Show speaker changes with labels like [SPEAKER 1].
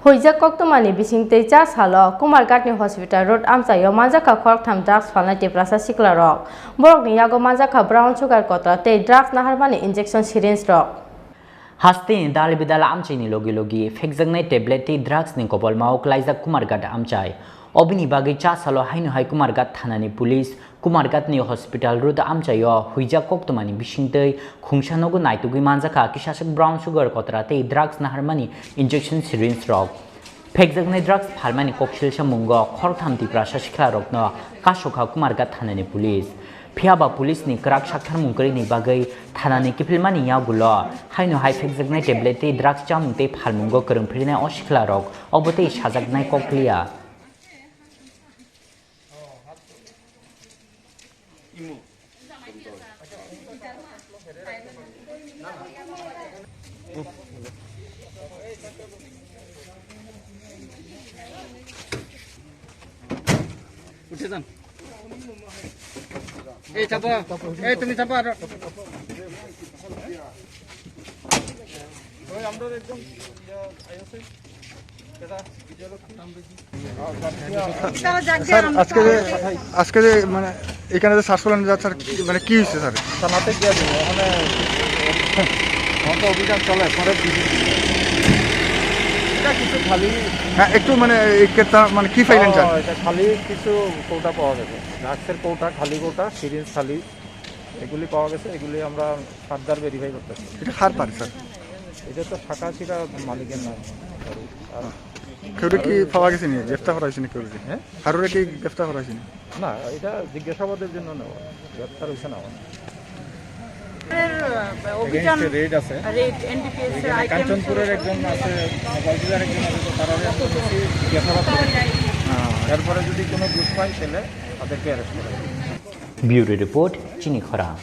[SPEAKER 1] Hojak Koktomani bisingtei cha salo Kumarghat ni hospital road amchayo Manjakha Khoroktham drugs phalnai Tiprasa Sikla rok borok ni Yago Manjakha brown sugar kotra tei drugs naharmani injection syringe rok
[SPEAKER 2] Hastin dal bidala amchai ni logi fekjangnai tablet ti drugs ni kobol mauk laijak Kumarghat amchai obini bagi cha salo hainu hai Kumarghat thanani police Kumarghat ni hospital road amchayo Hojak Koktomani bisingtei khungsanogo naitugui Manjakha kisashak brown sugar kotra tei drugs naharmani injection syringe rok fekjangnai drugs phalmani koksil samungo Khoroktham Tiprasa Sikla rokno kasokha Kumarghat thanani police Phiaba police ni krak sakthar mungkari ni bagai thanani kipilmani yagulo haino hai fekjaknai tablet tei drugs chamung tei phalmungo korongphirnai o Sikla rok obotei sajaknai kokliya
[SPEAKER 3] উঠে যান এই চাপা এই তুমি চাপা আর ওই আমরা একদম আইছে এটা
[SPEAKER 4] আজকে যে মানে এখানে যে শ্বাস ফলানো যাচ্ছে মানে কি হয়েছে স্যার
[SPEAKER 3] থানাতে গিয়ে ওখানে আমাদের অভিযান চলে পরে কিছু খালি
[SPEAKER 4] হ্যাঁ একটু মানে মানে কি ফাইলেন স্যার
[SPEAKER 3] এটা খালি কিছু কৌটা পাওয়া গেছে ড্রাগসের কৌটা খালি কৌটা সিরিঞ্জ খালি এগুলি পাওয়া গেছে এগুলি আমরা ফার্দার ভেরিফাই করতেছি
[SPEAKER 4] এটা কার পারে স্যার
[SPEAKER 3] এটা তো শাখা ছিটা মালিকের নাম
[SPEAKER 4] কেউ কি পাওয়া গেছে নি গ্রেফতার করা হয়েছে না কেউ হ্যাঁ কারোরে কি গ্রেফতার করা হয়েছে
[SPEAKER 3] না এটা জিজ্ঞাসাবাদের জন্য নেওয়া গ্রেফতার হয়েছে না
[SPEAKER 5] অভিযান
[SPEAKER 3] রেড আছে
[SPEAKER 5] রেড এনডিপিএস
[SPEAKER 3] কাঞ্চনপুরের একজন আছে গলজিদার একজন আছে তো তারা জিজ্ঞাসাবাদ এরপরে যদি কোনো দোষ পাই তাহলে তাদেরকে অ্যারেস্ট করা হবে
[SPEAKER 2] Bureau Report Chini Khorang